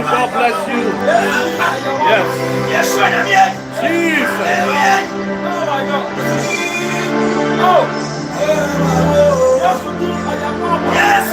God bless you. Yes. Jesus. Oh my God. Oh. Yes.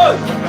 Oh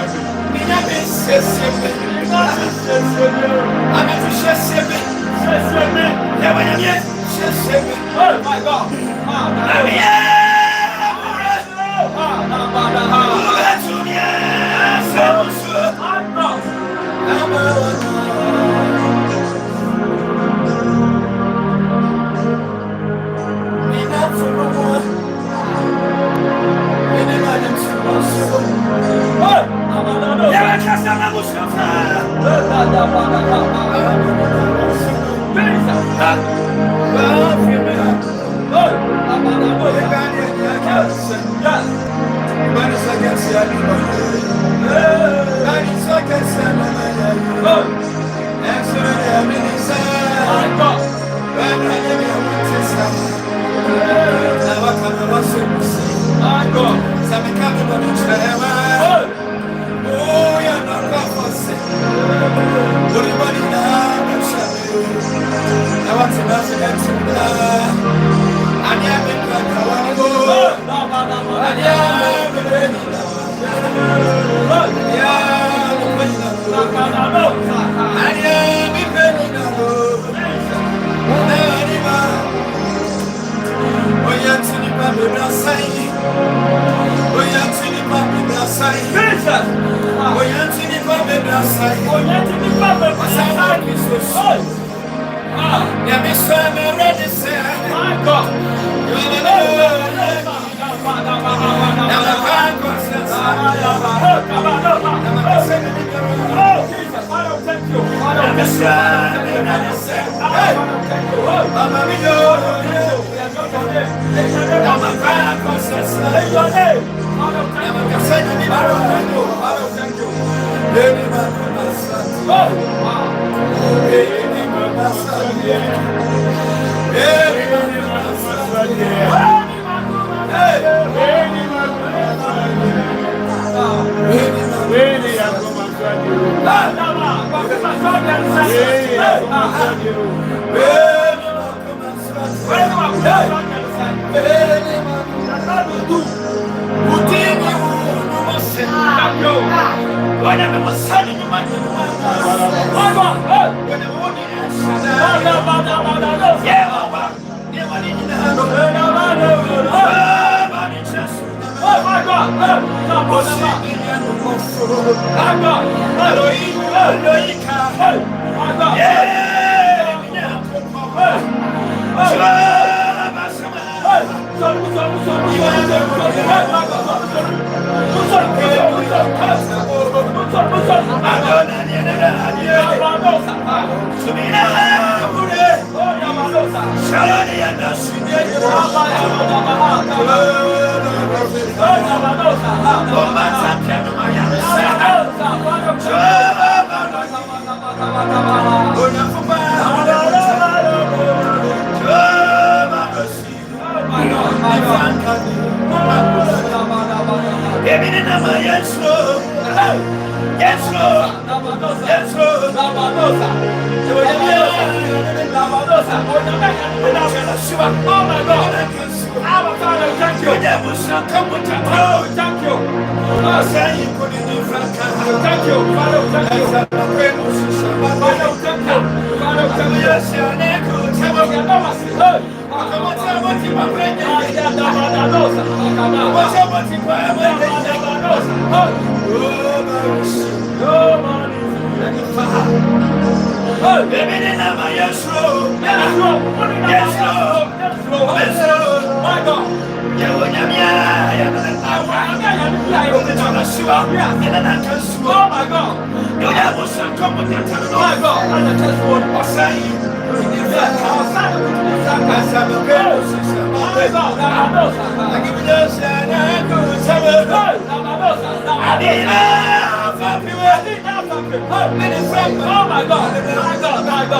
my God.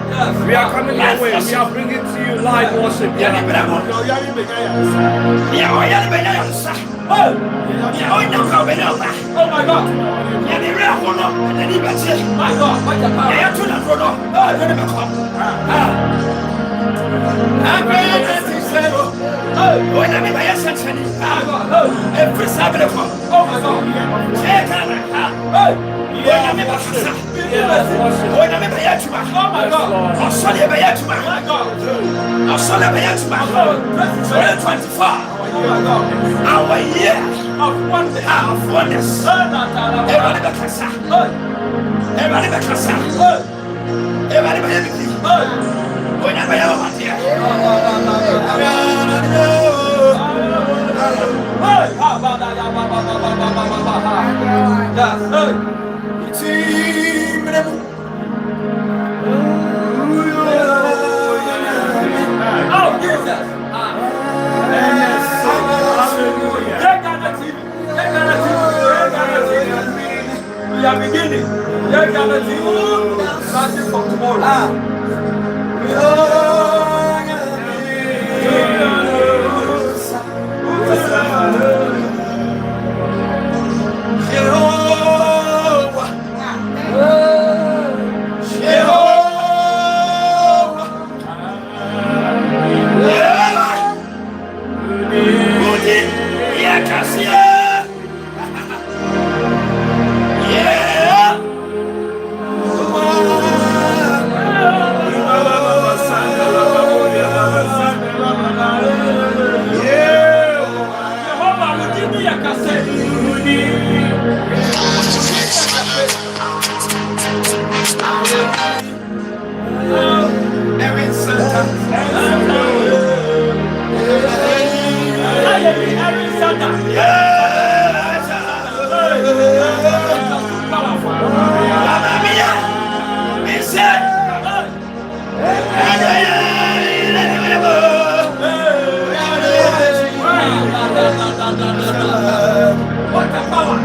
We are coming your way. We are bringing to you live worship. Oh my God. My God, what the power? Our year of wonders. We are beginning. Starting from tomorrow. What the power?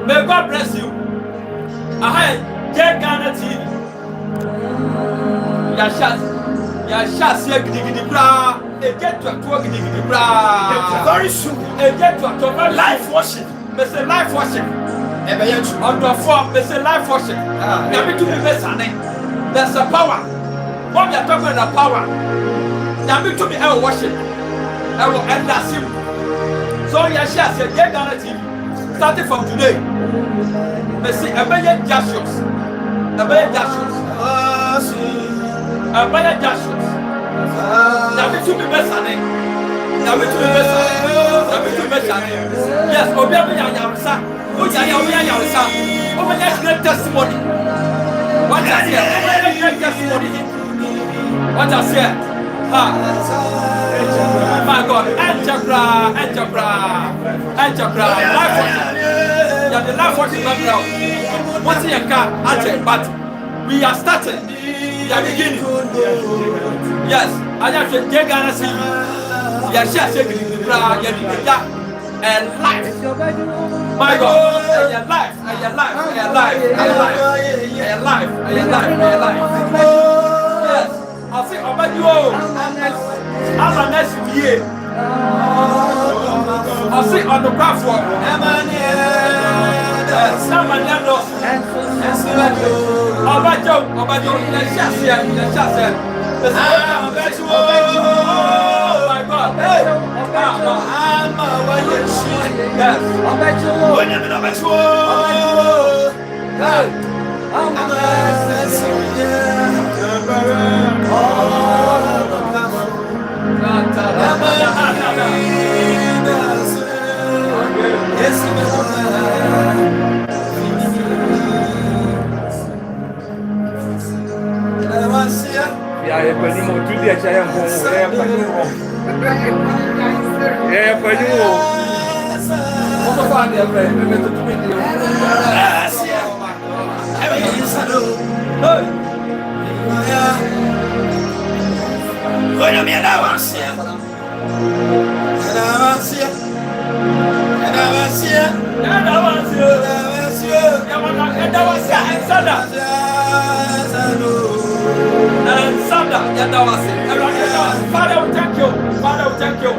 May God bless you. Ghana TV. Very soon. Live worship. Mr. Live worship. On the form, Mr. Live worship. There's a power. What we are talking about the power. To be our worship. I will end that sim. So Ghana TV. Starting from today. Mr. Abaya Joshua. Yes, great testimony. What I said, great testimony. What I said, my God, enterprise, the life watching background. What's your car? But we are starting. We are beginning. Yes, I have to take Ghana TV. Yes, and life. It's your bed. My God, and your life, and your life, and your life, and your life, and your life, and your life, and your life. Yes, I say, Oba you I'm a next year. I say on the platform. Someone let us. Oba Joe, let's just say, let's just say. Oh my God. Hey. I'm a yes. I bet you. Hey. I'm Yeah, you're putting more to the giant home. Yeah, but you also find your friend. Father, we thank you. Father, we thank you.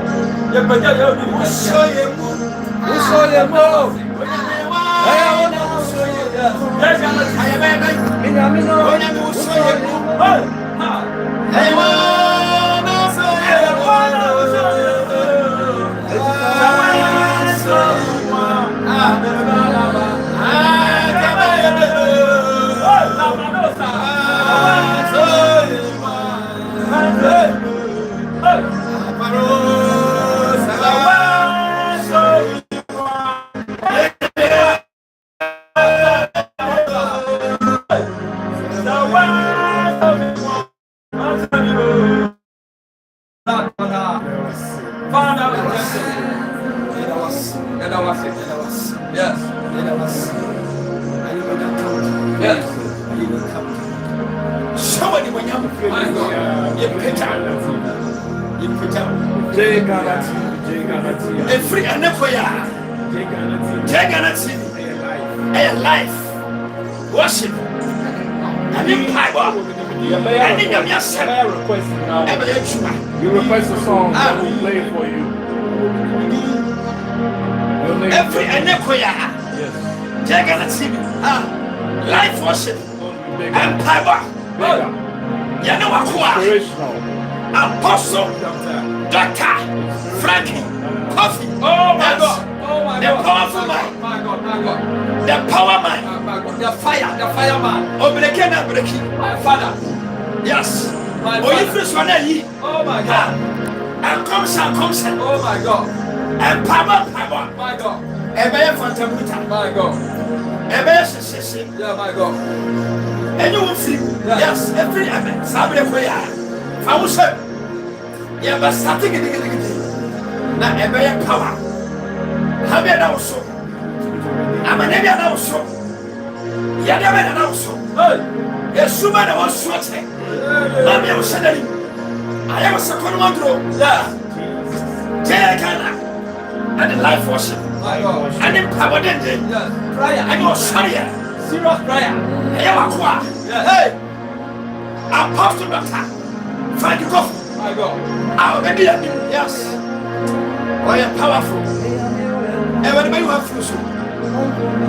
Free and never life. Worship. And in power. And in your request now. You request a song that will play for you. Every and never. Yes. Life worship. And power. You know what? Apostle. Doctor. Frankie. Coffee. Oh my God. Oh my God. The powerful man. My God. The power man. My God. The fireman. Obrekena breki. My father. Yes. My father. Oh my God. And comes. Oh my God. And power. My God. Ebeye fantamuta. My God. Ebeye sese. Yeah, my God. And you will see. Yes. Every element. Sabre koya. Fawuse. Yeah, but starting na ebeye power. Have you now so? I'm a name now so. Yadaba now so. A suman was sweating. Mammy was saying, I am a second month. Jayakana and the life worship. And empowered in prayer. I was sorry. Serious prayer. I am a qua. Hey, Apostle Doctor. Find you go. My God. I'll be yes. I am powerful. Everybody you have fruit.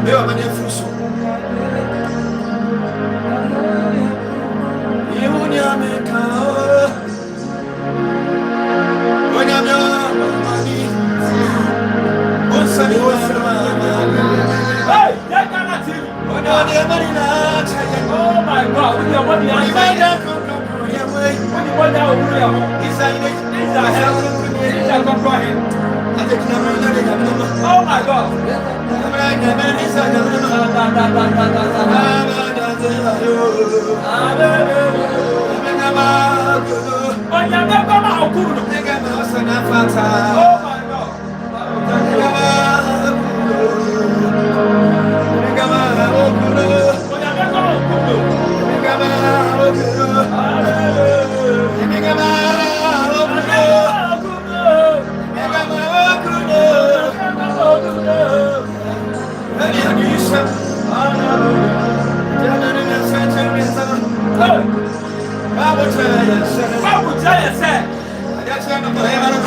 You have many fruit. You need to make hey, that cannot see. Oh my God, we are what we are. Oh my God. Bible tell us say.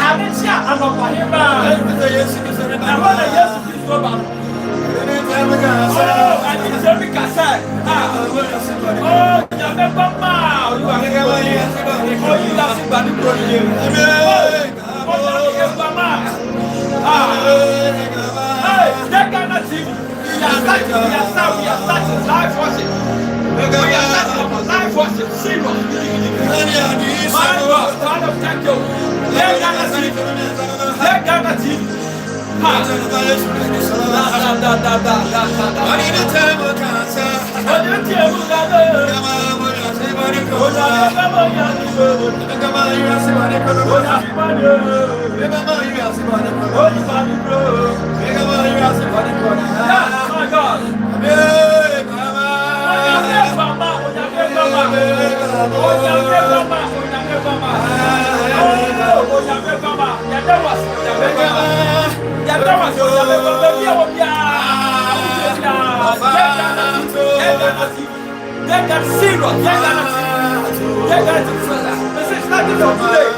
Adetia anopahima. Na wana Yesu Kristo ba. Oh, adisemi kasa. Oh, nyame bama. Oh, you last bad bro. Oh, nyame bama. Hey, that kind of thing. We are starting live worship. We are starting live worship. Serious. My God, Father, thank you. Let Ghana TV. Get that serious. Get that serious. This is not the today.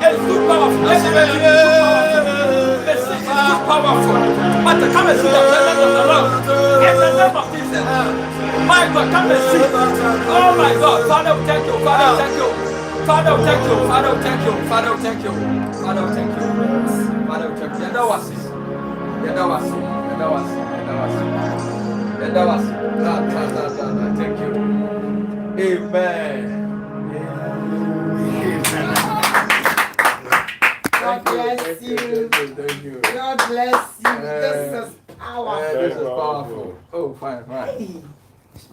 It's too powerful. This is too powerful. But come and see the presence of the Lord. In the name of Jesus. My God, come and see. Oh my God. Father, thank you. Father, thank you. Father, thank you. Father, thank you. Father, thank you. Father, thank you. Father, thank you. That was it. Thank you. Amen.